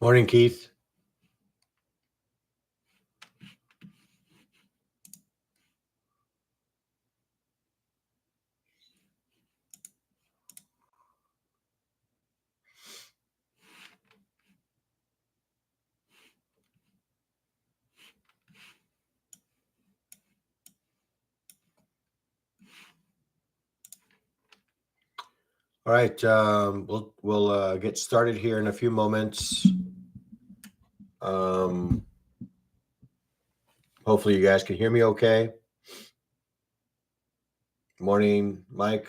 Morning, Keith. All right, we'll get started here in a few moments. Hopefully you guys can hear me okay. Morning, Mike.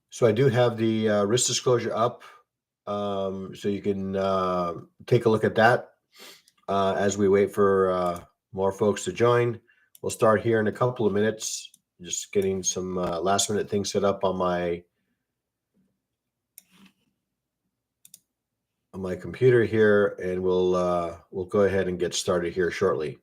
So I do have the risk disclosure up, so you can take a look at that as we wait for more folks to join. We'll start here in a couple of minutes, just getting some last minute things set up on my computer here, and we'll go ahead and get started here shortly.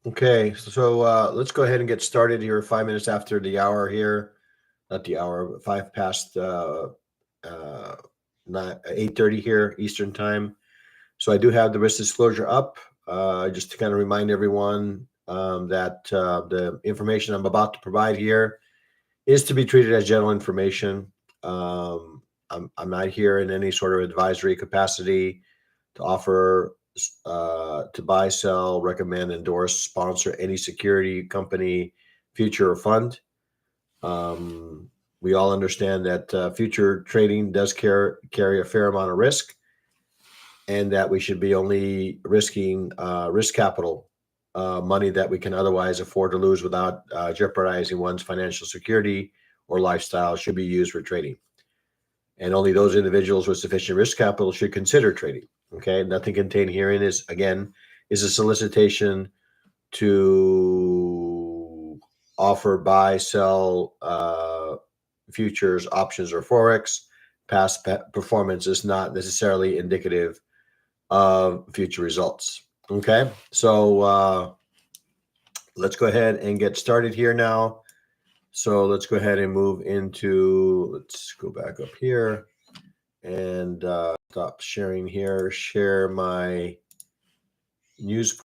Okay, so let's go ahead and get started here 5 minutes after the hour here. Not the hour, but 5 past 8:30 here Eastern time. So I do have the risk disclosure up, just to kind of remind everyone that the information I'm about to provide here is to be treated as general information. I'm not here in any sort of advisory capacity to offer, to buy, sell, recommend, endorse, sponsor any security, company, future, or fund. We all understand that future trading does carry a fair amount of risk, and that we should be only risking risk capital, money that we can otherwise afford to lose without jeopardizing one's financial security or lifestyle should be used for trading. And only those individuals with sufficient risk capital should consider trading. Okay, nothing contained herein is a solicitation to offer, buy, sell futures, options, or forex. Past performance is not necessarily indicative of future results. Okay, so let's go ahead and get started here now. So let's go ahead and move into, let's go back up here and stop sharing here, share my news.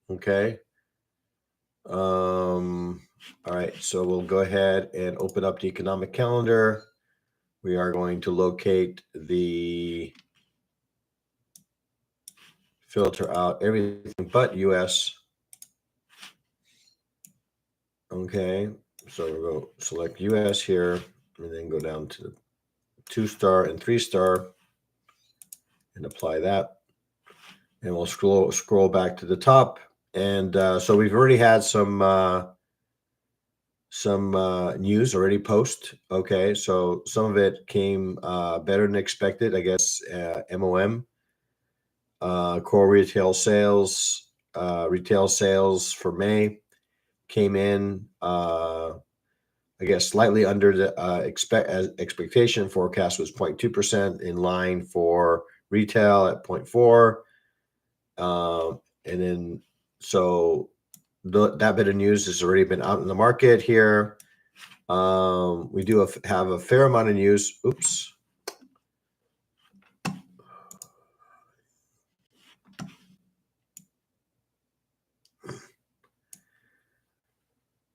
Okay. All right, so we'll go ahead and open up the economic calendar. We are going to locate the filter out everything but US. Okay, so we'll go select US here and then go down to the 2-star and 3-star and apply that. And we'll scroll back to the top. And so we've already had some news already post. Okay, so some of it came better than expected, I guess. MOM, core retail sales for May came in, I guess, slightly under the expectation. Forecast was 0.2%, in line for retail at 0.4. And then, so that bit of news has already been out in the market here. We do have a fair amount of news. Oops.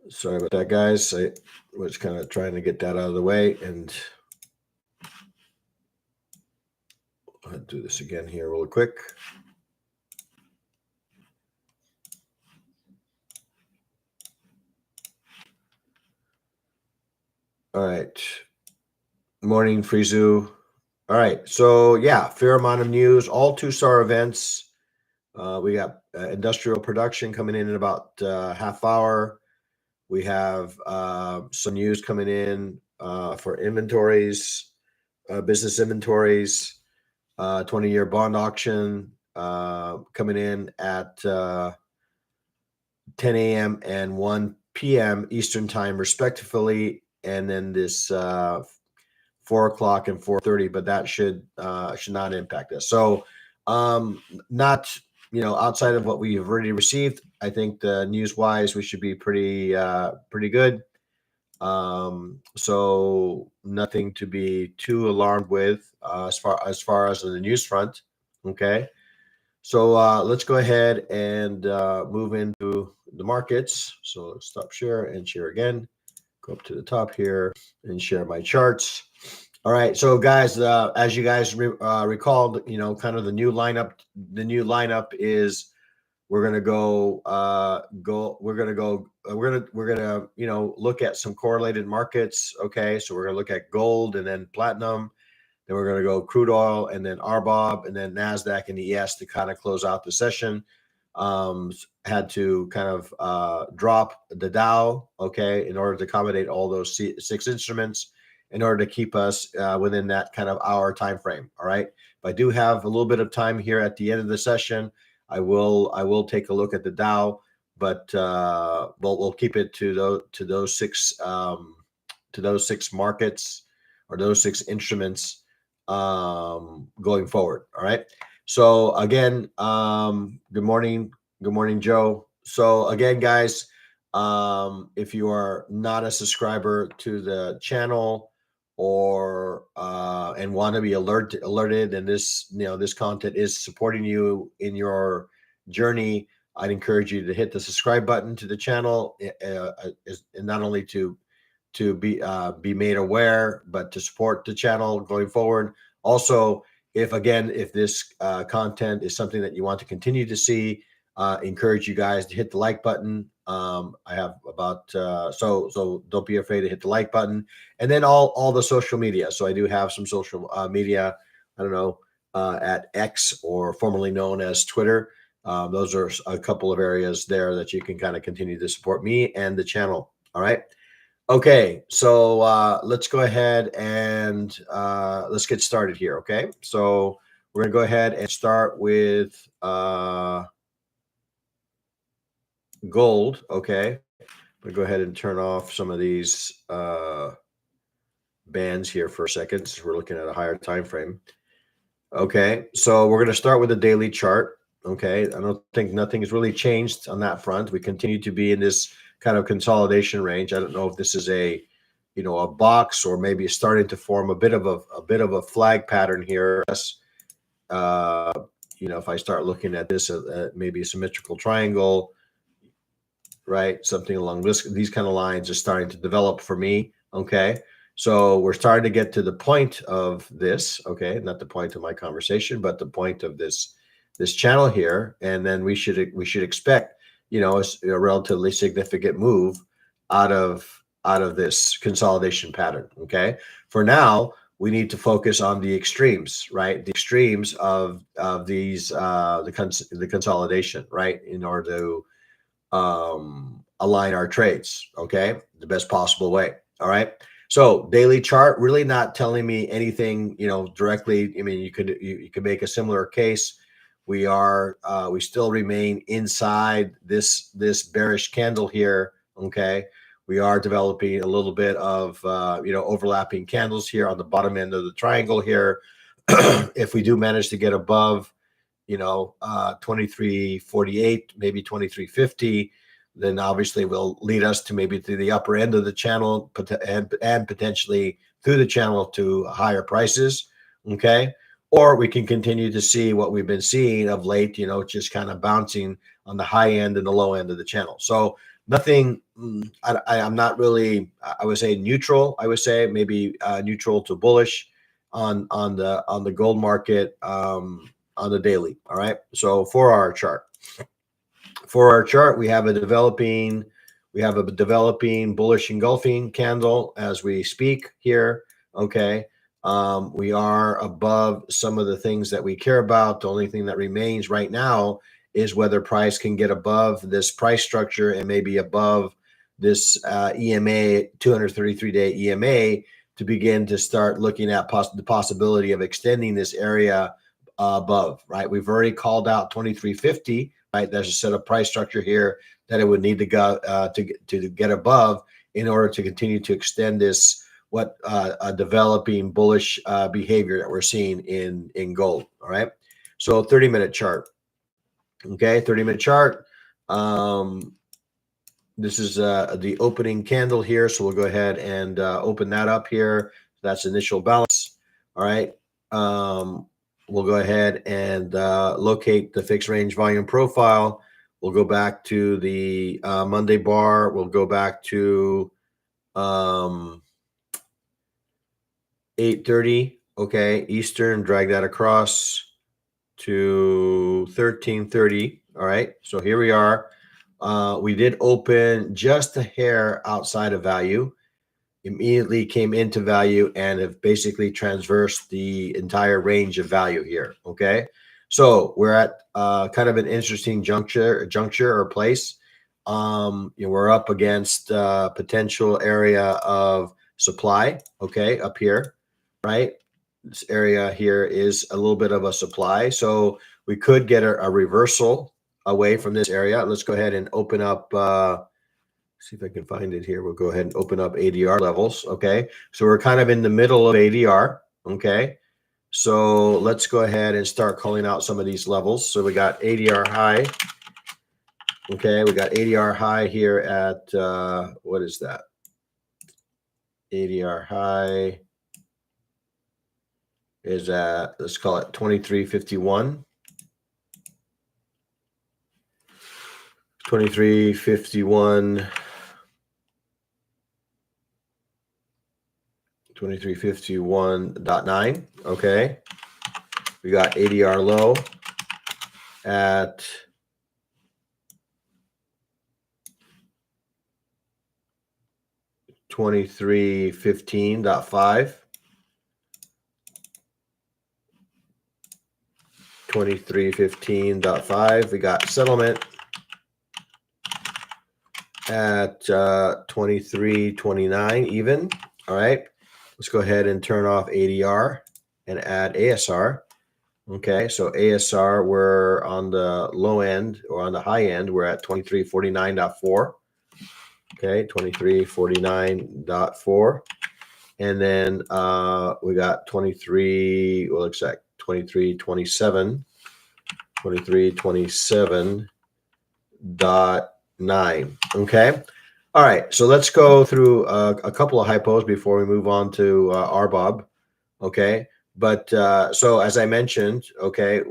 Sorry about that, guys. I was kind of trying to get that out of the way, and I'll do this again here real quick. All right. Morning, Frizu. All right. So yeah, fair amount of news. All two-star events. We got industrial production coming in about half hour. We have some news coming in for inventories, business inventories, 20-year bond auction coming in at 10 a.m. and 1 p.m. Eastern time, respectively. And then this 4 o'clock and 4:30, but that should not impact us. So, not outside of what we've already received. I think the news wise, we should be pretty good. So nothing to be too alarmed with as far as the news front. Okay. So let's go ahead and move into the markets. So let's stop share and share again. Go up to the top here and share my charts. All right, so guys, as you guys recalled, kind of the new lineup. The new lineup is we're gonna go, we're gonna look at some correlated markets. Okay, so we're gonna look at gold and then platinum. Then we're gonna go crude oil and then RBOB and then Nasdaq and ES to kind of close out the session. Had to kind of drop the Dow, okay, in order to accommodate all those six instruments, in order to keep us within that kind of hour time frame. All right. If I do have a little bit of time here at the end of the session, I will take a look at the Dow, but we'll keep it to those six markets or those six instruments going forward. All right. So again, good morning. Good morning, Joe. So again, guys, if you are not a subscriber to the channel or and want to be alerted, and this content is supporting you in your journey, I'd encourage you to hit the subscribe button to the channel, and not only to be made aware, but to support the channel going forward. Also, if this content is something that you want to continue to see, encourage you guys to hit the like button. I have about so don't be afraid to hit the like button, and then all the social media. So I do have some social media. I don't know at X, or formerly known as Twitter. Those are a couple of areas there that you can kind of continue to support me and the channel. All right. Okay, so let's go ahead and let's get started here. Okay, so we're gonna go ahead and start with gold. Okay, I'm gonna go ahead and turn off some of these bands here for a second, since we're looking at a higher time frame. Okay, so we're gonna start with the daily chart. Okay, I don't think nothing has really changed on that front. We continue to be in this kind of consolidation range. I don't know if this is a box, or maybe it's starting to form a bit of a flag pattern here. Uh, if I start looking at this, maybe a symmetrical triangle, right? Something along these kind of lines are starting to develop for me. Okay. So we're starting to get to the point of this, okay, not the point of my conversation, but the point of this channel here, and then we should expect, a relatively significant move out of this consolidation pattern. Okay, for now, we need to focus on the extremes, right? The extremes of these the consolidation, right, in order to align our trades, okay, the best possible way. All right. So daily chart really not telling me anything, directly. I mean, you could make a similar case. We still remain inside this bearish candle here. Okay. We are developing a little bit of, overlapping candles here on the bottom end of the triangle here. If we do manage to get above, 2348, maybe 2350, then obviously will lead us to maybe to the upper end of the channel, and potentially through the channel to higher prices. Okay. Or we can continue to see what we've been seeing of late, just kind of bouncing on the high end and the low end of the channel. So nothing, I'm not really, I would say neutral. I would say maybe neutral to bullish on the gold market on the daily. All right. So for our chart, we have We have a developing bullish engulfing candle as we speak here. Okay. We are above some of the things that we care about. The only thing that remains right now is whether price can get above this price structure and maybe above this EMA, 233-day EMA, to begin to start looking at the possibility of extending this area above, right? We've already called out 2350, right? There's a set of price structure here that it would need to go to get above in order to continue to extend this a developing bullish behavior that we're seeing in gold. All right, so 30-minute chart. Okay, 30-minute chart. This is the opening candle here, so we'll go ahead and open that up here. That's initial balance. All right. We'll go ahead and locate the fixed range volume profile. We'll go back to the Monday bar. We'll go back to 8:30, okay, Eastern, drag that across to 13:30. All right, so here we are. We did open just a hair outside of value, immediately came into value, and have basically transversed the entire range of value here. Okay, so we're at kind of an interesting juncture or place. We're up against potential area of supply. Okay, up here, right? This area here is a little bit of a supply, so we could get a reversal away from this area. Let's go ahead and open up. See if I can find it here. We'll go ahead and open up ADR levels. Okay, so we're kind of in the middle of ADR. Okay, so let's go ahead and start calling out some of these levels. So we got ADR high. Okay, we got ADR high here at what is that? ADR high is at, let's call it 2351. 2351. 2351.9. Okay. We got ADR low at 2315.5. 2315.5. We got settlement at 2329 even. All right. Let's go ahead and turn off ADR and add ASR. Okay, so ASR, we're on the low end, or on the high end, we're at 2349.4. Okay, 2349.4. And then we got 23, well, looks like 2327, 2327.9. Okay. All right, so let's go through a couple of hypos before we move on to RBOB. Okay, but so as I mentioned, okay,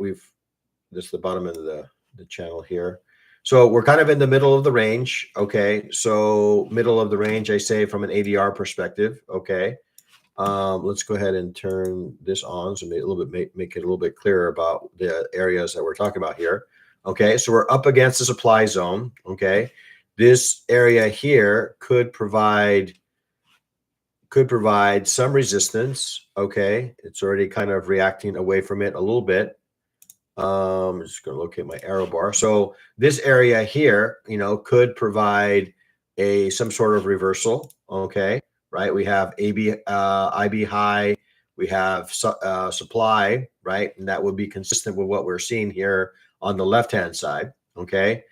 this is the bottom end of the channel here. So we're kind of in the middle of the range. Okay, so middle of the range, I say, from an ADR perspective. Okay, let's go ahead and turn this on so make it a little bit clearer about the areas that we're talking about here. Okay, so we're up against the supply zone. Okay, this area here could provide some resistance. Okay, it's already kind of reacting away from it a little bit. I'm just going to locate my arrow bar. So this area here, could provide some sort of reversal. Okay, right? We have IB high, we have supply, right? And that would be consistent with what we're seeing here on the left-hand side. Okay,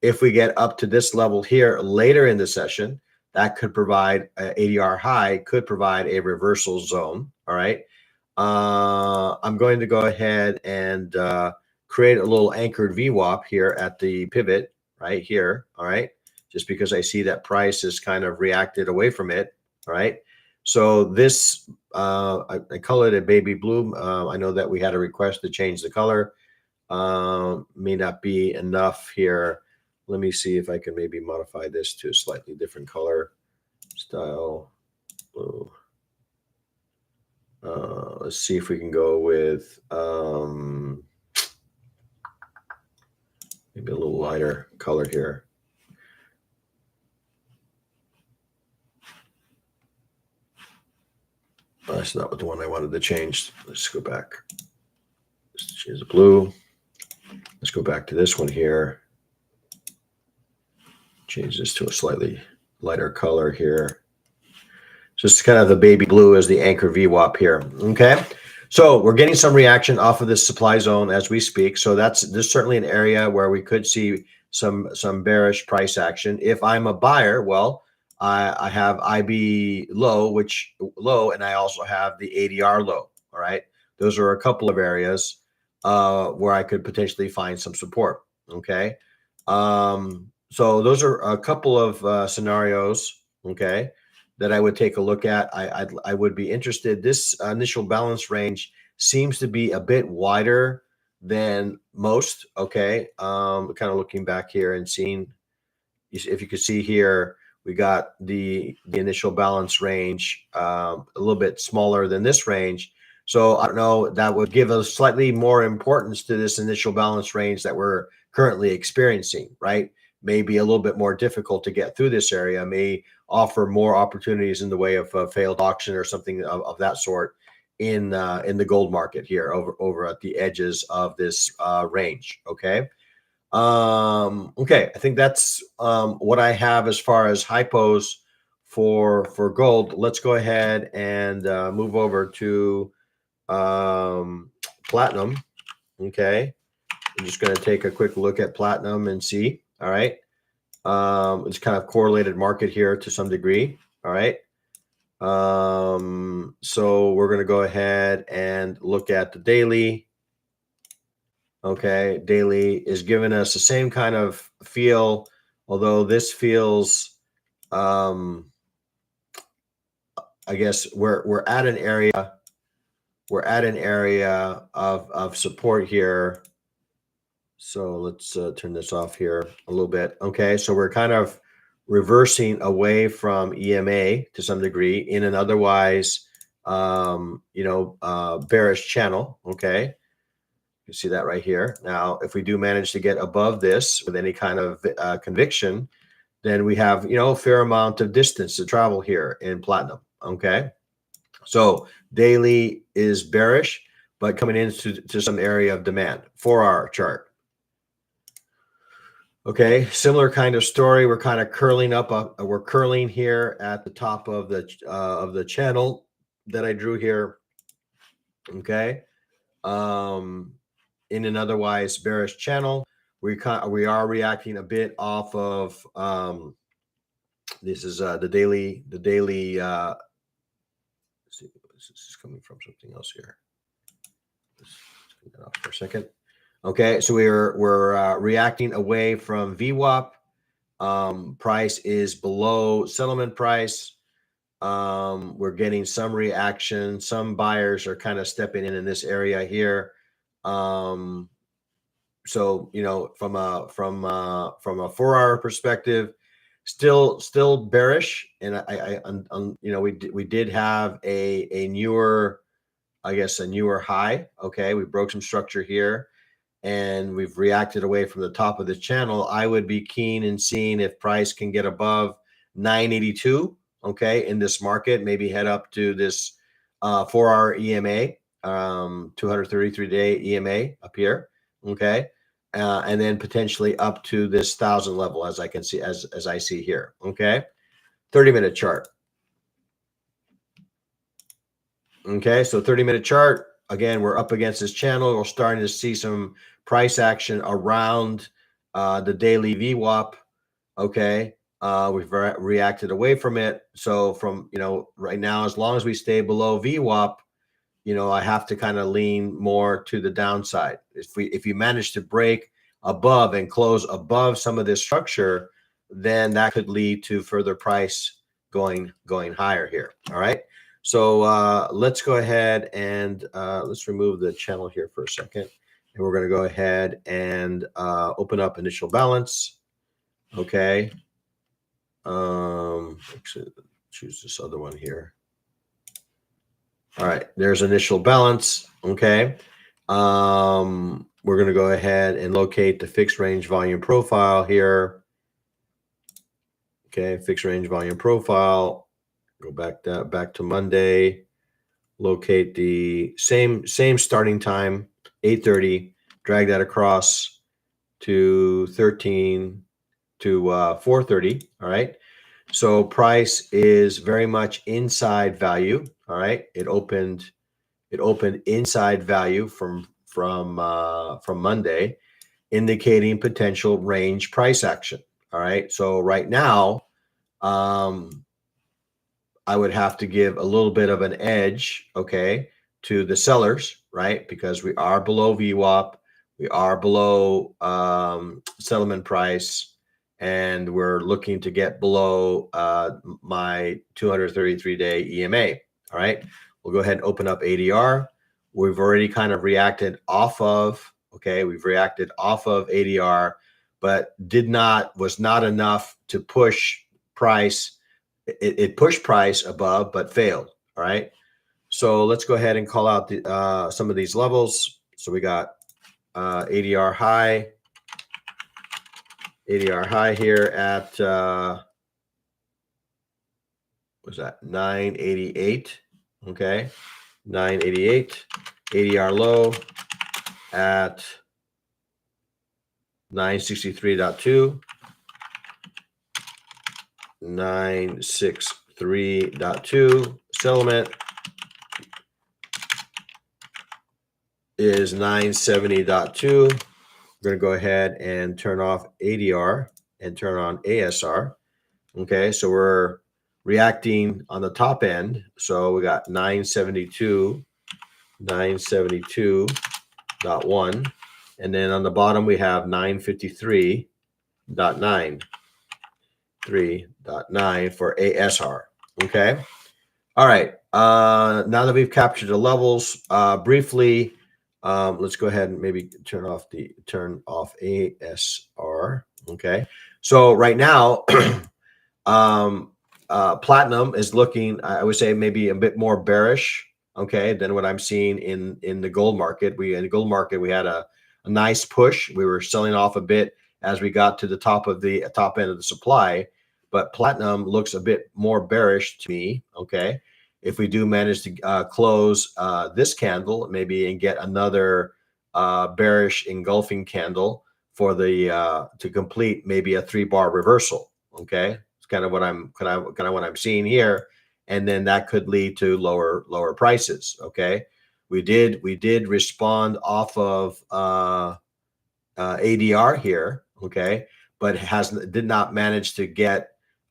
if we get up to this level here later in the session, that could provide ADR high, could provide a reversal zone. All right. I'm going to go ahead and create a little anchored VWAP here at the pivot right here. All right. Just because I see that price has kind of reacted away from it. All right. So this, I call it a baby blue. I know that we had a request to change the color. May not be enough here. Let me see if I can maybe modify this to a slightly different color style. Blue. Let's see if we can go with maybe a little lighter color here. That's not what the one I wanted to change. Let's go back. Let's change the blue. Let's go back to this one here. Change this to a slightly lighter color here. Just kind of the baby blue as the anchor VWAP here. Okay. So we're getting some reaction off of this supply zone as we speak. So there's certainly an area where we could see some bearish price action. If I'm a buyer, well, I have IB low, and I also have the ADR low. All right. Those are a couple of areas where I could potentially find some support. Okay. So those are a couple of scenarios. Okay, that I would take a look at. I would be interested. This initial balance range seems to be a bit wider than most. Okay, kind of looking back here and seeing, if you could see here, we got the initial balance range a little bit smaller than this range. So I don't know, that would give a slightly more importance to this initial balance range that we're currently experiencing, right? Maybe a little bit more difficult to get through this area, may offer more opportunities in the way of a failed auction or something of that sort in the gold market here over at the edges of this range. Okay. Okay, I think that's what I have as far as hypos for gold. Let's go ahead and move over to platinum. Okay, I'm just going to take a quick look at platinum and see. All right, it's kind of correlated market here to some degree. All right, so we're going to go ahead and look at the daily. Okay, daily is giving us the same kind of feel, although this feels, I guess we're at an area, of support here. So let's turn this off here a little bit. Okay, so we're kind of reversing away from EMA to some degree in an otherwise, bearish channel. Okay. You see that right here. Now, if we do manage to get above this with any kind of conviction, then we have, a fair amount of distance to travel here in platinum. Okay. So daily is bearish, but coming into some area of demand. 4-hour chart. Okay. Similar kind of story. We're kind of curling up. We're curling here at the top of the channel that I drew here. Okay. In an otherwise bearish channel, we are reacting a bit off of this is the daily let's see, this is coming from something else here. Let's turn that off for a second. Okay, so we're reacting away from VWAP. Price is below settlement price. We're getting some reaction. Some buyers are kind of stepping in this area here. So from a 4-hour perspective, still bearish, and we did have a newer, I guess, a newer high. Okay, we broke some structure here, and we've reacted away from the top of the channel. I would be keen in seeing if price can get above 982. Okay, in this market, maybe head up to this 4-hour EMA, 233-day EMA up here. Okay. And then potentially up to this 1,000 level, as I can see, as I see here. Okay. 30-minute chart. Okay. So 30-minute chart. Again, we're up against this channel. We're starting to see some price action around the daily VWAP. Okay. We've reacted away from it. So from, right now, as long as we stay below VWAP, I have to kind of lean more to the downside. If you manage to break above and close above some of this structure, then that could lead to further price going higher here. All right. So let's go ahead and let's remove the channel here for a second. And we're going to go ahead and open up initial balance. Okay. Actually, choose this other one here. All right, there's initial balance. Okay. We're going to go ahead and locate the fixed range volume profile here. Okay, fixed range volume profile. Go back to Monday. locate the same starting time, 8:30, drag that across to 13 to 4:30. All right. So price is very much inside value. All right. It opened inside value from Monday, indicating potential range price action. All right. So right now, um, I would have to give a little bit of an edge, okay, to the sellers, right? Because we are below VWAP, we are below settlement price, and we're looking to get below my 233-day EMA. All right, we'll go ahead and open up ADR. We've already kind of reacted off of, okay, we've reacted off of ADR, but was not enough to push price. It pushed price above but failed. All right. So let's go ahead and call out some of these levels. So we got ADR high here at what's that, 988. Okay, 988. ADR low at 963.2. 963.2. Settlement is 970.2. We're going to go ahead and turn off ADR and turn on ASR. Okay, so we're reacting on the top end. So we got 972.1. And then on the bottom, we have 953.9. 3.9 for ASR. Okay. All right. Now that we've captured the levels, briefly, let's go ahead and maybe turn off ASR. Okay. So right now, platinum is looking, I would say, maybe a bit more bearish, okay, than what I'm seeing in the gold market. In the gold market, we had a nice push. We were selling off a bit as we got to the top end of the supply, but platinum looks a bit more bearish to me. Okay, if we do manage to close this candle, maybe, and get another bearish engulfing candle for the to complete maybe a 3-bar reversal. Okay, it's kind of what I'm seeing here, and then that could lead to lower prices. Okay, we did respond off of ADR here, okay, but did not manage to get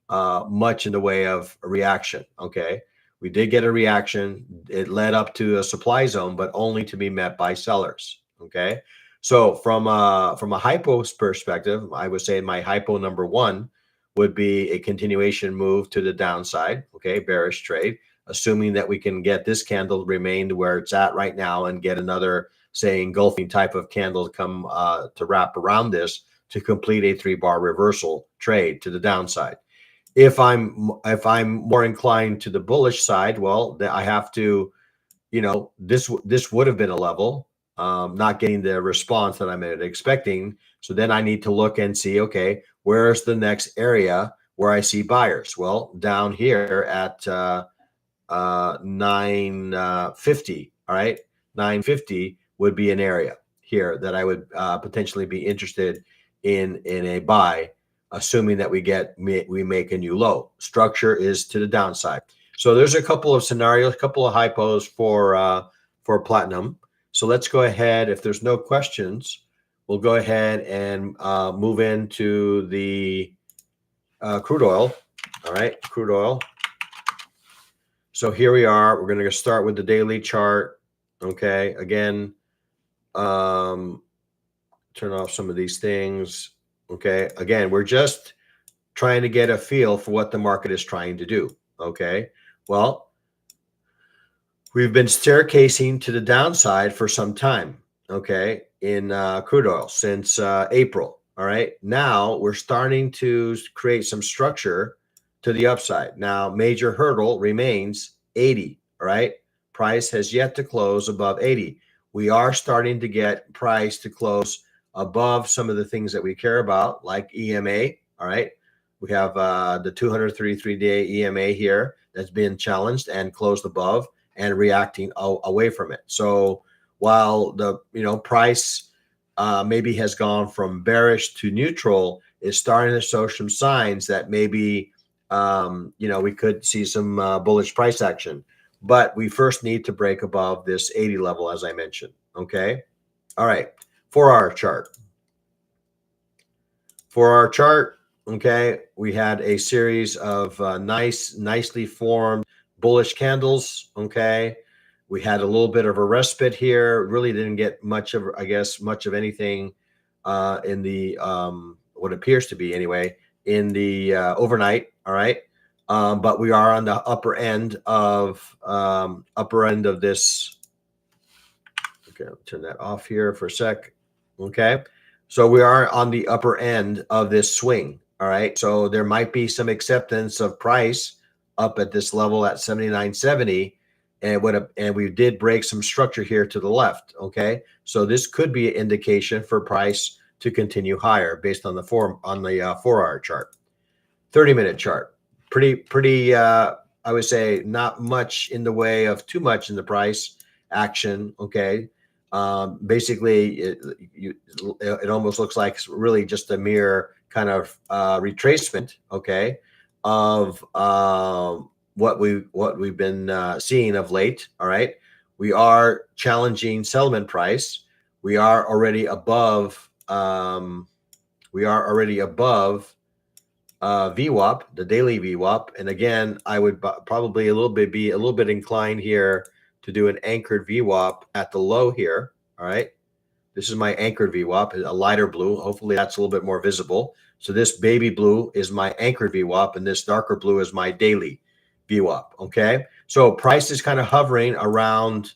much in the way of a reaction. Okay, we did get a reaction. It led up to a supply zone, but only to be met by sellers. Okay, so from a hypo perspective, I would say my hypo number one would be a continuation move to the downside. Okay, bearish trade, assuming that we can get this candle remained where it's at right now and get another, say, engulfing type of candle to come to wrap around this to complete a 3-bar reversal trade to the downside. If I'm more inclined to the bullish side, well, I have to, this would have been a level, not getting the response that I'm expecting. So then I need to look and see, okay, where's the next area where I see buyers? Well, down here at 950. All right, 950 would be an area here that I would potentially be interested in a buy, assuming that we make a new low. Structure is to the downside. So there's a couple of scenarios, a couple of hypos for platinum. So let's go ahead. If there's no questions, we'll go ahead and move into the crude oil. All right, crude oil. So here we are. We're going to start with the daily chart. Okay. Again, turn off some of these things. Okay. Again, we're just trying to get a feel for what the market is trying to do. Okay. Well, we've been staircasing to the downside for some time. Okay. In crude oil since April. All right. Now we're starting to create some structure to the upside. Now, major hurdle remains 80. All right. Price has yet to close above 80. We are starting to get price to close above some of the things that we care about, like EMA. All right. We have the 233-day EMA here that's been challenged and closed above. and reacting away from it. So while the price maybe has gone from bearish to neutral, is starting to show some signs that maybe we could see some bullish price action. But we first need to break above this 80 level, as I mentioned. Okay. All right. 4-hour chart. For our chart, okay, we had a series of nicely formed bullish candles. Okay. We had a little bit of a respite here. Really didn't get much of, I guess, much of anything in the what appears to be anyway in the overnight. All right. But we are on the upper end of this. Okay, I'll turn that off here for a sec. Okay. So we are on the upper end of this swing. All right. So there might be some acceptance of price up at this level at 79.70. And we did break some structure here to the left. Okay. So this could be an indication for price to continue higher based on the 4-hour chart. 30-minute chart. Pretty I would say not much in the way of too much in the price action. Okay. Basically, it almost looks like it's really just a mere kind of retracement, okay, of what we've been seeing of late. All right, we are challenging settlement price. We are already above. VWAP, the daily VWAP, and again, I would probably be a little bit inclined here to do an anchored VWAP at the low here. All right. This is my anchored VWAP, a lighter blue. Hopefully that's a little bit more visible. So this baby blue is my anchored VWAP, and this darker blue is my daily VWAP. Okay. So price is kind of hovering around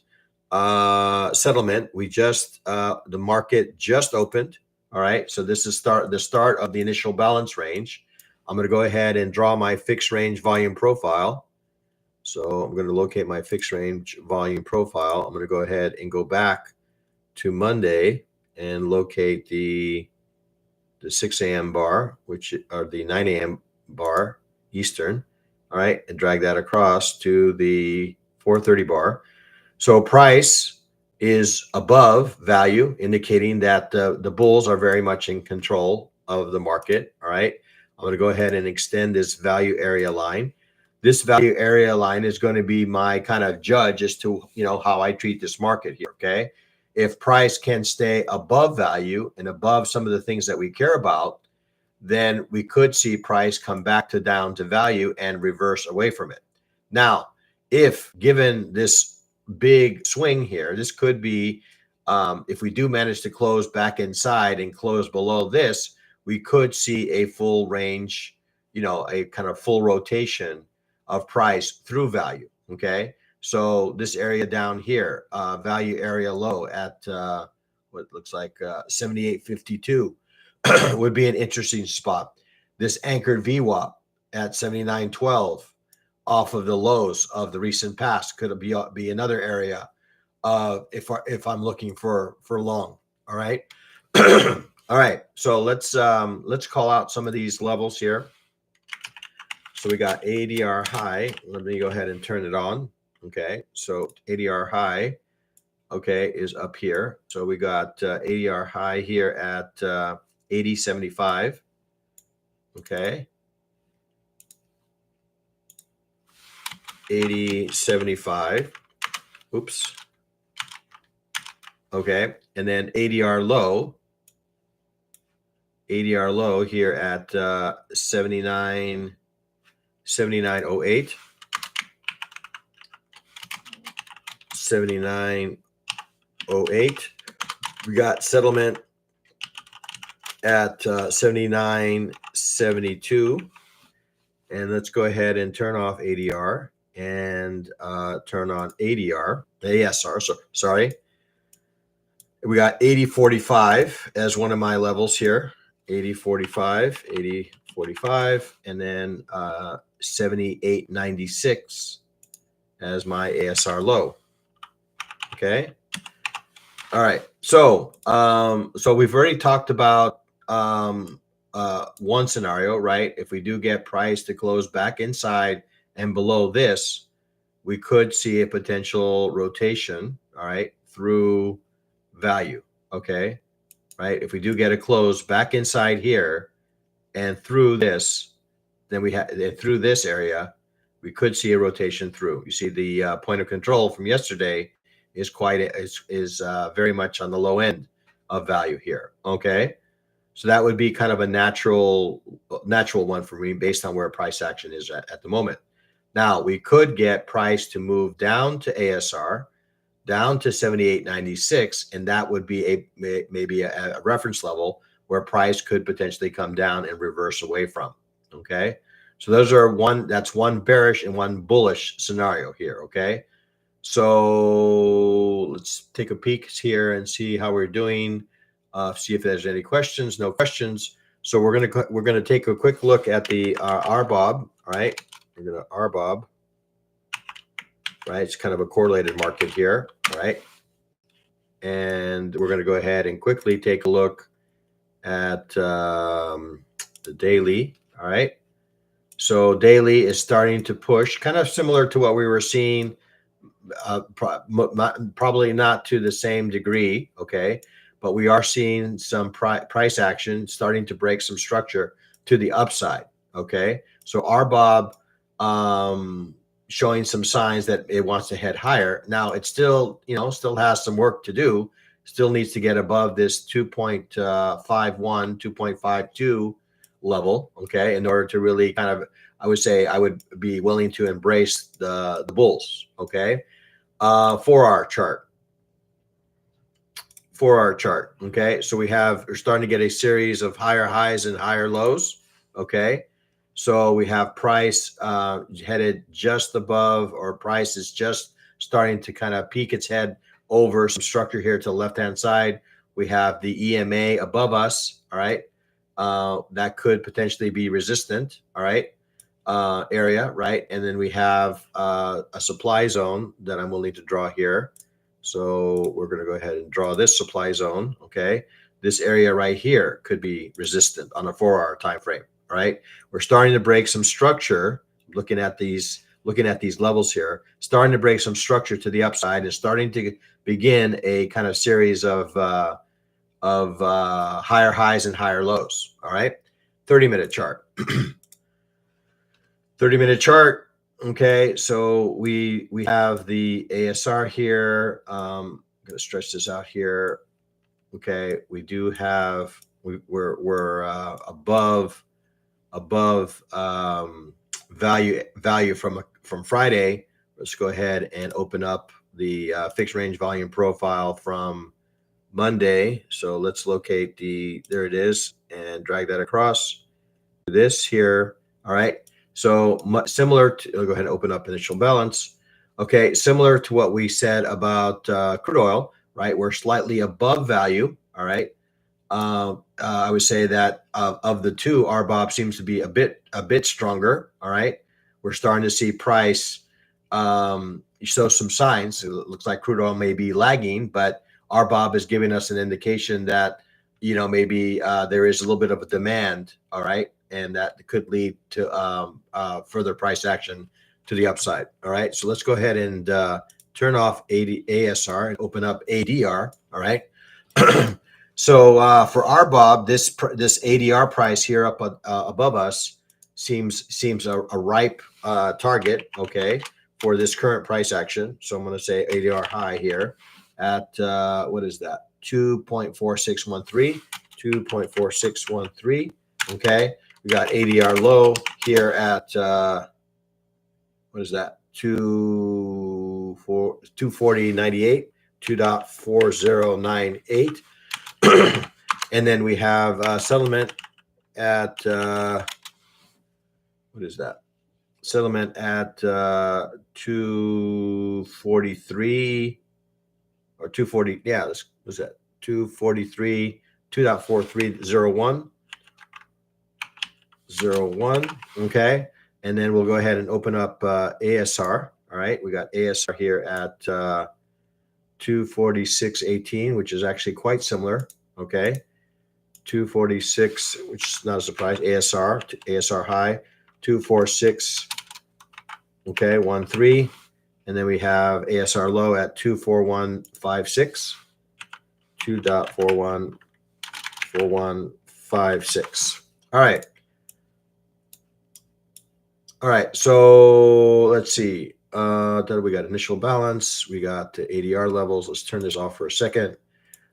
settlement. The market just opened. All right. So this is the start of the initial balance range. I'm going to go ahead and draw my fixed range volume profile. So I'm going to locate my fixed range volume profile. I'm going to go ahead and go back to Monday and locate the 6 a.m. bar, which are the 9 a.m. bar Eastern. All right. And drag that across to the 4:30 bar. So price is above value, indicating that the bulls are very much in control of the market. All right. I'm going to go ahead and extend this value area line. This value area line is going to be my kind of judge as to, how I treat this market here. Okay. If price can stay above value and above some of the things that we care about, then we could see price come back down to value and reverse away from it. Now, if given this big swing here, this could be, if we do manage to close back inside and close below this, we could see a full range, a kind of full rotation of price through value. Okay. So this area down here, value area low at what looks like 78.52 would be an interesting spot. This anchored VWAP at 79.12 off of the lows of the recent past could be another area if I'm looking for long. All right. All right, so let's call out some of these levels here. So we got ADR high. Let me go ahead and turn it on. Okay, so ADR high, okay, is up here. So we got ADR high here at 80.75. Okay, 80.75. Oops. Okay, and then ADR low here at 79.08. 79.08. We got settlement at 79.72. And let's go ahead and turn off ADR and turn on ASR. So sorry. We got 80.45 as one of my levels here. 80.45, and then 78.96 as my ASR low. Okay. All right. So we've already talked about one scenario, right? If we do get price to close back inside and below this, we could see a potential rotation, all right, through value, okay, right? If we do get a close back inside here and through this, then we have through this area, we could see a rotation through. You see the point of control from yesterday is very much on the low end of value here, okay? So that would be kind of a natural one for me based on where price action is at the moment. Now, we could get price to move down to ASR, down to 78.96, and that would be maybe a reference level where price could potentially come down and reverse away from. Okay, so that's one bearish and one bullish scenario here. Okay, so let's take a peek here and see how we're doing. See if there's any questions. No questions. So we're gonna take a quick look at the RBOB. All right, we're gonna RBOB. Right, it's kind of a correlated market here. All right, and we're going to go ahead and quickly take a look at the daily. All right, so daily is starting to push, kind of similar to what we were seeing, probably not to the same degree, okay, but we are seeing some price action starting to break some structure to the upside, okay. So RBOB showing some signs that it wants to head higher. Now it still has some work to do. Still needs to get above this 2.51, 2.52 level, okay, in order to really kind of, I would say I would be willing to embrace the bulls, okay. 4-hour chart. 4-hour chart, okay. So we're starting to get a series of higher highs and higher lows, okay. So we have price headed just above, or price is just starting to kind of peek its head over some structure here to the left-hand side. We have the EMA above us, all right. That could potentially be resistant, all right, area, right? And then we have a supply zone that I'm willing to draw here. So we're going to go ahead and draw this supply zone, okay? This area right here could be resistant on a 4-hour time frame. Right, we're starting to break some structure. Looking at these levels here, starting to break some structure to the upside, and starting to begin a kind of series of higher highs and higher lows. All right, 30-minute chart. 30-minute chart. Okay, so we have the ASR here. I'm going to stretch this out here. Okay, we do have we're above value from Friday. Let's go ahead and open up the fixed range volume profile from Monday. So let's locate there it is, and drag that across this here. All right. So similar to, I'll go ahead and open up initial balance. Okay, similar to what we said about crude oil, right? We're slightly above value. All right. I would say that of the two, RBOB seems to be a bit stronger. All right, we're starting to see price show some signs. It looks like crude oil may be lagging, but RBOB is giving us an indication that maybe there is a little bit of a demand. All right, and that could lead to further price action to the upside. All right, so let's go ahead and turn off ASR and open up ADR. All right. So for RBOB, this ADR price here up above us seems a ripe target, okay, for this current price action. So I'm going to say ADR high here at what is that? 2.4613, 2.4613. Okay, we got ADR low here at what is that? 240.98, 2.4098. And then we have settlement at what is that? Settlement at 243 or 240. Yeah, what's that? 243, 2.4301. 01. Okay. And then we'll go ahead and open up ASR. All right. We got ASR here at 246.18, which is actually quite similar. Okay. 246, which is not a surprise. ASR high, 246. Okay, 13. And then we have ASR low at 24156. 2.414156. All right. All right. So let's see. Then we got initial balance. We got the ADR levels. Let's turn this off for a second.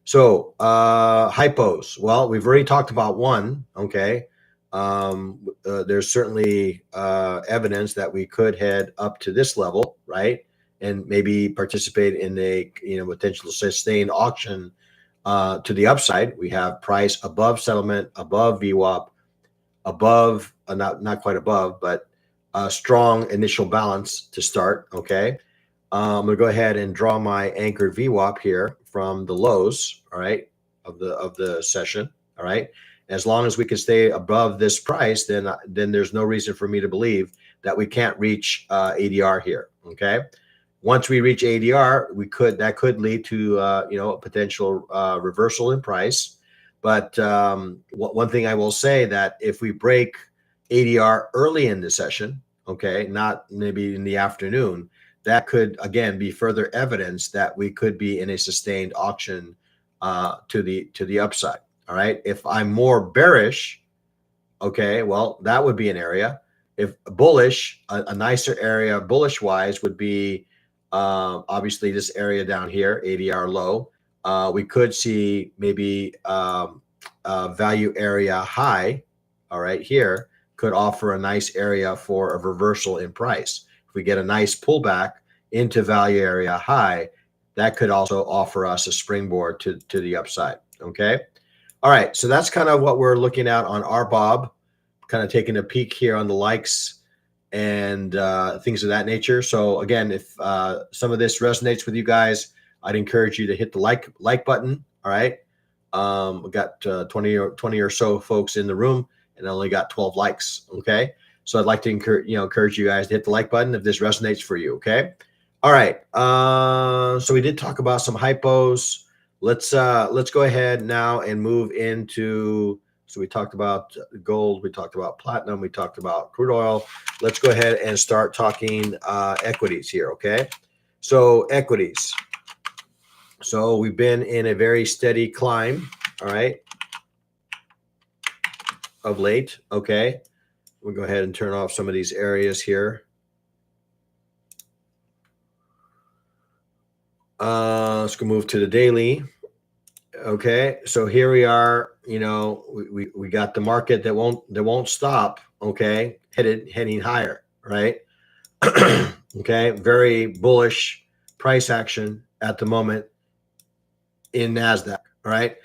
So hypos. Well, we've already talked about one. Okay. There's certainly evidence that we could head up to this level, right? And maybe participate in a potential sustained auction to the upside. We have price above settlement, above VWAP, above not quite above, but a strong initial balance to start. Okay. I'm gonna go ahead and draw my anchored VWAP here from the lows, all right, of the session, all right. As long as we can stay above this price, then there's no reason for me to believe that we can't reach ADR here. Okay. Once we reach ADR, that could lead to a potential reversal in price. But one thing I will say that if we break ADR early in the session, okay, not maybe in the afternoon, that could again be further evidence that we could be in a sustained auction to the upside. All right. If I'm more bearish, okay, well, that would be an area. If bullish, a nicer area bullish wise would be obviously this area down here, ADR low. We could see maybe value area high, all right, here could offer a nice area for a reversal in price. If we get a nice pullback into value area high, that could also offer us a springboard to the upside. Okay. All right. So that's kind of what we're looking at on RBOB, kind of taking a peek here on the likes and things of that nature. So again, if some of this resonates with you guys, I'd encourage you to hit the like button. All right. We got 20 or so folks in the room, and I only got 12 likes. Okay. So I'd like to encourage you guys to hit the like button if this resonates for you. Okay. All right. So we did talk about some hypos. Let's go ahead now and move into. So we talked about gold, we talked about platinum, we talked about crude oil. Let's go ahead and start talking equities here, okay? So equities. So we've been in a very steady climb, all right, of late, okay? We'll go ahead and turn off some of these areas here. Let's go move to the daily. Okay, so here we are. We got the market that won't stop. Okay, heading higher, right? Okay, very bullish price action at the moment in Nasdaq. All right,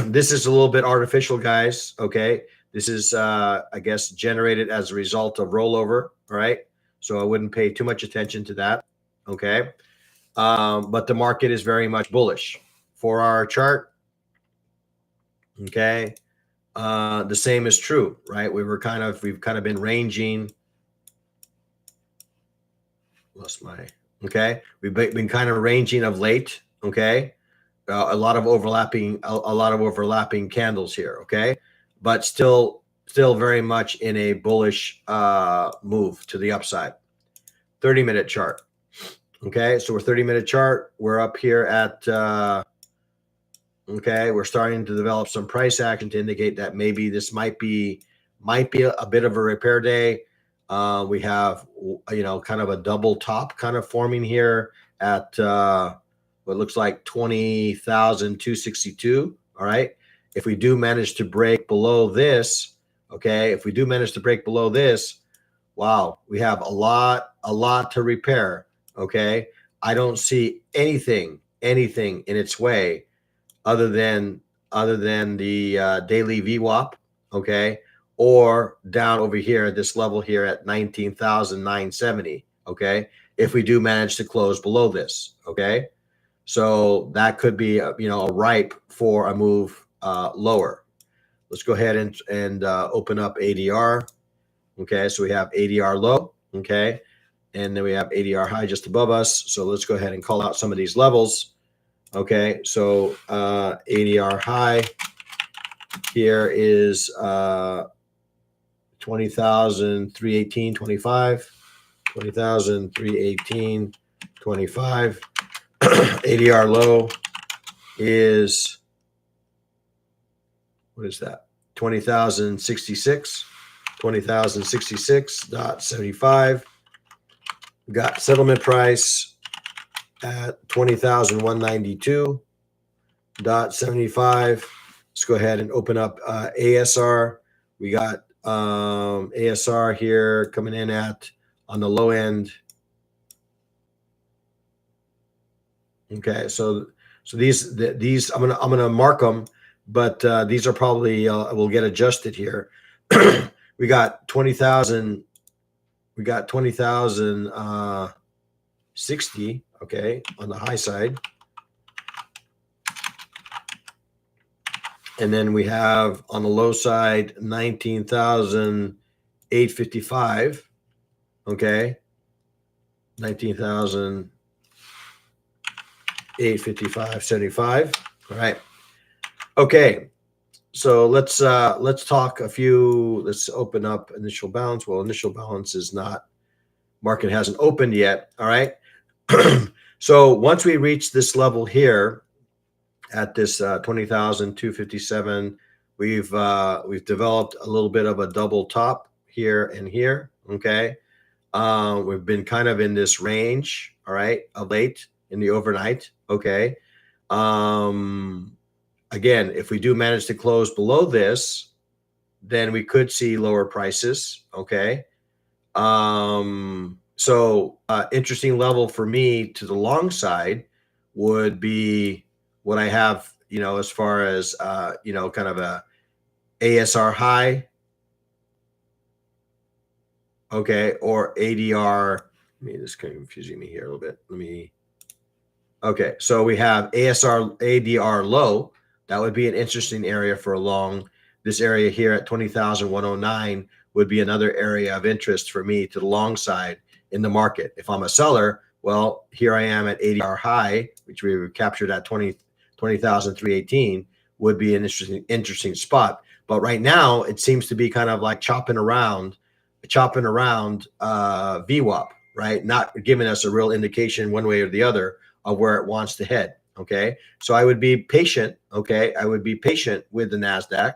this is a little bit artificial, guys. Okay, this is I guess generated as a result of rollover. All right, so I wouldn't pay too much attention to that. Okay, but the market is very much bullish. For our chart, okay, the same is true, right? We've kind of been ranging. We've been kind of ranging of late. Okay, a lot of overlapping candles here. Okay, but still very much in a bullish move to the upside. 30-minute chart. Okay, so we're 30-minute chart. We're up here at okay, we're starting to develop some price action to indicate that maybe this might be a bit of a repair day. We have kind of a double top kind of forming here at what looks like 20,262. All right, if we do manage to break below this, okay, if we do manage to break below this, wow, we have a lot to repair. Okay, I don't see anything in its way other than the daily VWAP, okay, or down over here at this level here at 19,970, okay, if we do manage to close below this, okay. So that could be a ripe for a move lower. Let's go ahead and open up ADR. Okay, so we have ADR low, okay, and then we have ADR high just above us. So let's go ahead and call out some of these levels. Okay, so ADR high here is 20,318.25, 20,318, 25. ADR low is, what is that? 20,066. 20,066.75. We got settlement price at 20,192.75. Let's go ahead and open up ASR. We got ASR here coming in at, on the low end. Okay, so these I'm gonna mark them, but these are probably will get adjusted here. We got 20,000. We got 20,060. Okay, on the high side. And then we have on the low side 19,855. Okay, 19,855.75. All right. Okay. So let's talk a few. Let's open up initial balance. Well, initial balance is not, market hasn't opened yet. All right. So once we reach this level here at this 20,257, we've developed a little bit of a double top here and here. Okay. We've been kind of in this range, all right, of late in the overnight. Okay. Again, if we do manage to close below this, then we could see lower prices. Okay. So interesting level for me to the long side would be what I have, as far as, kind of a ASR high. Okay. Or ADR. This is kind of confusing me here a little bit. Okay. So we have ASR, ADR low. That would be an interesting area for a long. This area here at 20,109 would be another area of interest for me to the long side in the market. If I'm a seller, well, here I am at ADR high, which we captured at 20,318, would be an interesting spot. But right now, it seems to be kind of like chopping around VWAP, right? Not giving us a real indication one way or the other of where it wants to head. Okay. So I would be patient. Okay. I would be patient with the NASDAQ.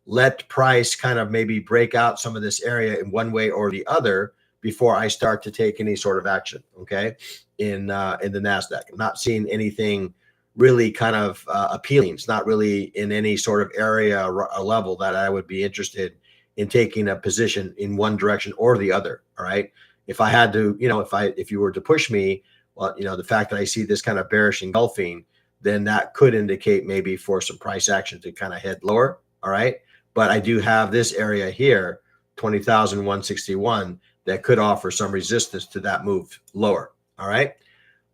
Let price kind of maybe break out some of this area in one way or the other before I start to take any sort of action. Okay. In the NASDAQ, I'm not seeing anything really kind of appealing. It's not really in any sort of area or a level that I would be interested in taking a position in one direction or the other. All right. If I had to, if you were to push me, well, the fact that I see this kind of bearish engulfing, then that could indicate maybe for some price action to kind of head lower. All right. But I do have this area here, 20,161, that could offer some resistance to that move lower. All right.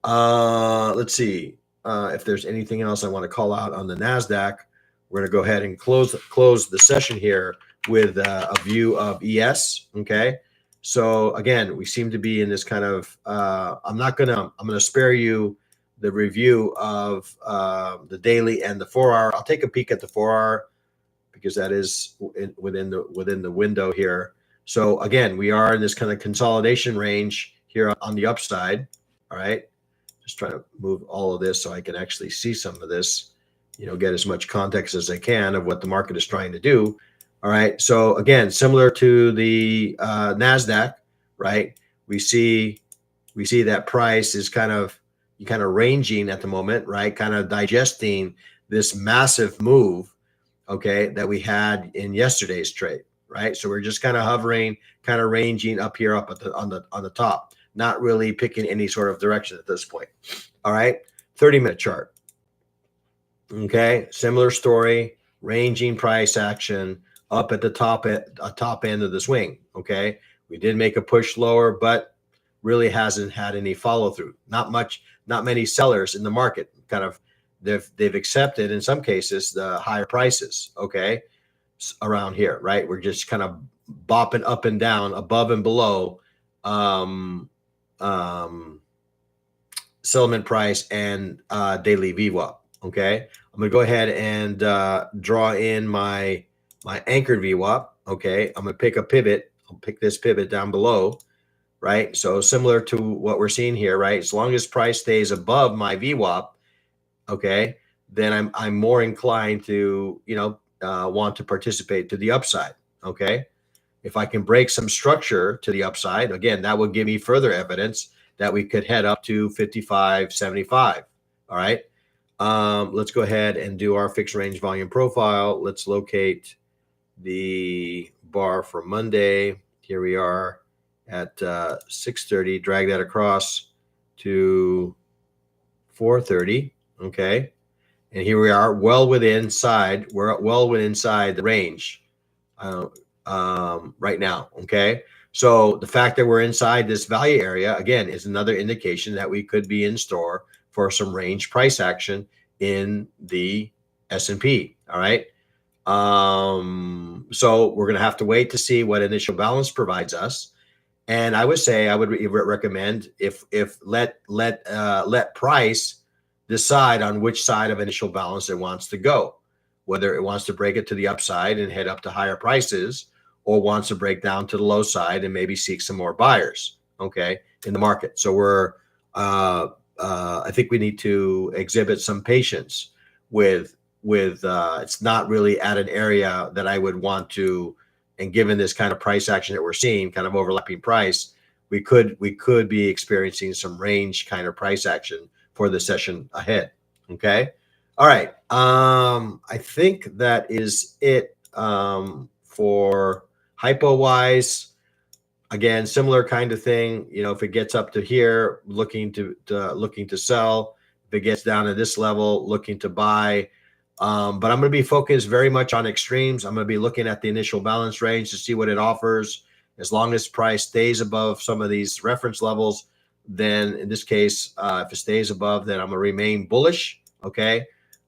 Let's see if there's anything else I want to call out on the NASDAQ. We're going to go ahead and close the session here with a view of ES. Okay. So again, we seem to be in this kind of, I'm going to spare you the review of the daily and the 4-hour. I'll take a peek at the 4-hour because that is within the window here. So again, we are in this kind of consolidation range here on the upside. All right. Just trying to move all of this so I can actually see some of this, get as much context as I can of what the market is trying to do. All right. So again, similar to the NASDAQ, right? We see that price is kind of ranging at the moment, right? Kind of digesting this massive move, okay, that we had in yesterday's trade, right? So we're just kind of hovering, kind of ranging up here, up at on the top, not really picking any sort of direction at this point. All right. 30-minute chart. Okay. Similar story, ranging price action up at the top end of the swing. Okay. We did make a push lower, but really hasn't had any follow through. Not many sellers in the market. Kind of they've accepted in some cases the higher prices. Okay. Around here, right? We're just kind of bopping up and down, above and below settlement price and daily VWAP. Okay. I'm going to go ahead and draw in my anchored VWAP. Okay. I'm going to pick a pivot. I'll pick this pivot down below. right? So similar to what we're seeing here, right? As long as price stays above my VWAP, okay, then I'm more inclined to, want to participate to the upside, okay? If I can break some structure to the upside, again, that would give me further evidence that we could head up to 55.75. All right. Let's go ahead and do our fixed range volume profile. Let's locate the bar for Monday. Here we are at 6:30. Drag that across to 4:30. Okay. And here we are, well within inside. We're well within inside the range uh, right now. Okay. So the fact that we're inside this value area, again, is another indication that we could be in store for some range price action in the S&P. All right. So we're going to have to wait to see what initial balance provides us. And I would say I would recommend if let price decide on which side of initial balance it wants to go, whether it wants to break it to the upside and head up to higher prices, or wants to break down to the low side and maybe seek some more buyers. Okay, in the market. So I think we need to exhibit some patience with it's not really at an area that I would want to, and given this kind of price action that we're seeing, kind of overlapping price, we could be experiencing some range kind of price action for the session ahead. Okay. All right. I think that is it for hypo wise. Again, similar kind of thing. If it gets up to here, looking to sell. If it gets down to this level, looking to buy. But I'm going to be focused very much on extremes. I'm going to be looking at the initial balance range to see what it offers. As long as price stays above some of these reference levels, then in this case, if it stays above, then I'm going to remain bullish. Okay.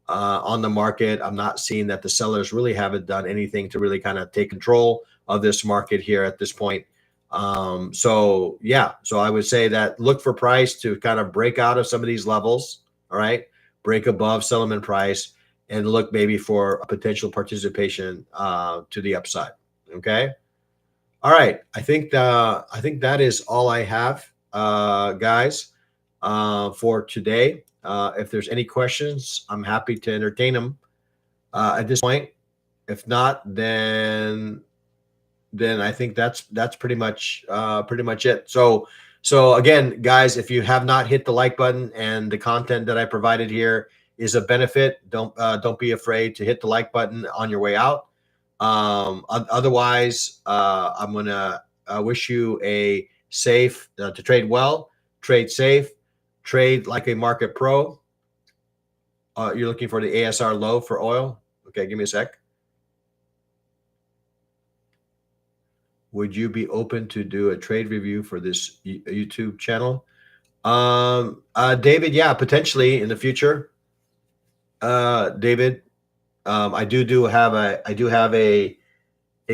On the market, I'm not seeing that the sellers really haven't done anything to really kind of take control of this market here at this point. So I would say that look for price to kind of break out of some of these levels. All right. Break above settlement price and look maybe for a potential participation to the upside. Okay. All right. I think that is all I have, guys, for today. If there's any questions, I'm happy to entertain them at this point. If not, then I think that's pretty much it. So again, guys, if you have not hit the like button and the content that I provided here is a benefit, don't be afraid to hit the like button on your way out. Otherwise, I'm gonna wish you a safe to trade well, trade safe, trade like a market pro. You're looking for the ASR low for oil. Okay, give me a sec. Would you be open to do a trade review for this YouTube channel? David, yeah, potentially in the future. David, I do have a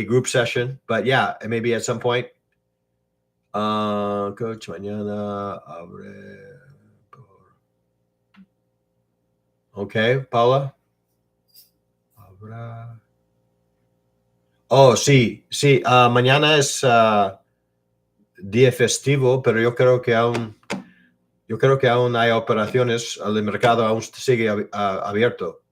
group session, but yeah, maybe at some point. Coach, mañana abre. Okay, Paula. Habrá. Oh, sí, sí. Mañana es día festivo, pero yo creo que aún hay operaciones. El mercado aún sigue abierto.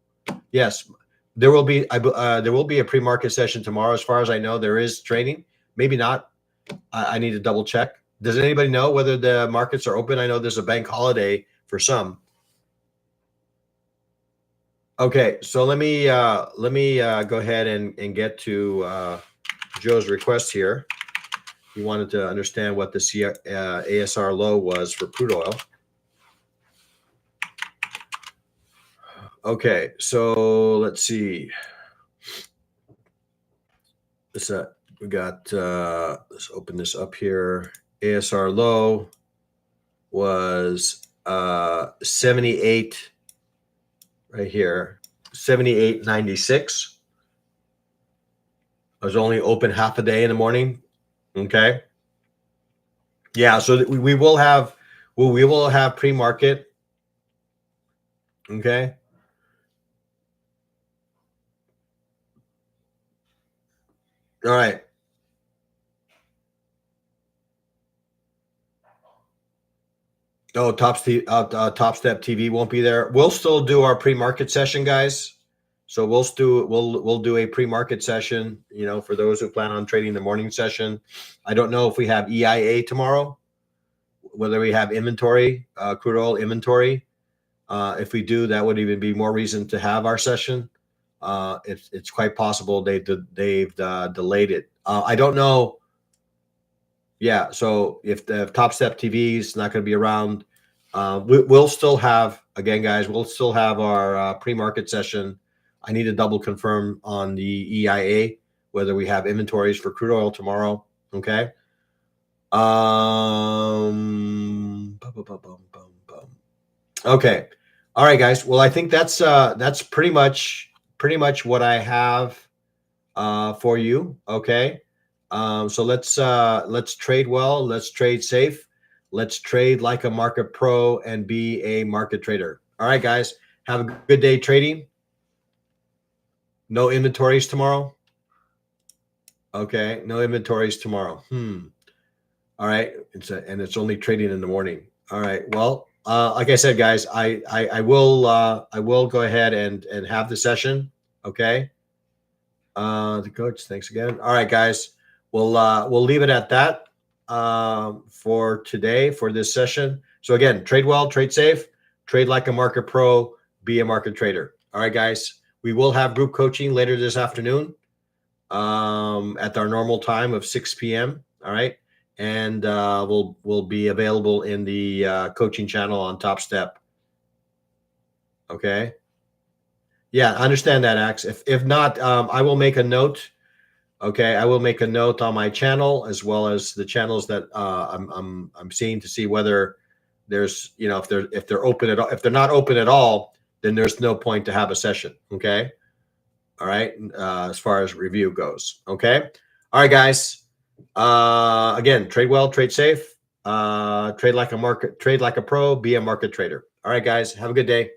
Yes, there will be a pre-market session tomorrow. As far as I know, there is trading. Maybe not. I need to double check. Does anybody know whether the markets are open? I know there's a bank holiday for some. Okay, so let me go ahead and get to Joe's request here. He wanted to understand what the ASR low was for crude oil. Okay, so let's see. We got let's open this up here. ASR low was 78 right here, 78.96. I was only open half a day in the morning. Okay. Yeah, so we will have pre-market. Okay. All right. Oh, Top Step TV won't be there. We'll still do our pre-market session, guys. So we'll do a pre-market session. For those who plan on trading the morning session. I don't know if we have EIA tomorrow, whether we have inventory, crude oil inventory. If we do, that would even be more reason to have our session. It's quite possible they've delayed it. I don't know. Yeah, so if the Top Step TV is not going to be around, we'll still have, again, guys, we'll still have our pre-market session. I need to double confirm on the EIA whether we have inventories for crude oil tomorrow. Okay. Okay. All right, guys. Well, I think that's pretty much what I have for you. Okay. So let's trade well. Let's trade safe. Let's trade like a market pro and be a market trader. All right, guys. Have a good day trading. No inventories tomorrow. Okay. No inventories tomorrow. All right. It's only trading in the morning. All right. Well, like I said, guys, I will go ahead and have the session. Okay. The coach, thanks again. All right, guys, we'll leave it at that for today for this session. So again, trade well, trade safe, trade like a market pro, be a market trader. All right, guys, we will have group coaching later this afternoon at our normal time of 6 p.m. All right, and we'll be available in the coaching channel on Top Step. Okay. Yeah, I understand that, Ax. If not, I will make a note. Okay, I will make a note on my channel as well as the channels that I'm seeing to see whether there's if they're open at all. If they're not open at all, then there's no point to have a session. Okay, all right. As far as review goes. Okay, all right, guys. Again, trade well, trade safe, trade like a pro, be a market trader. All right, guys. Have a good day.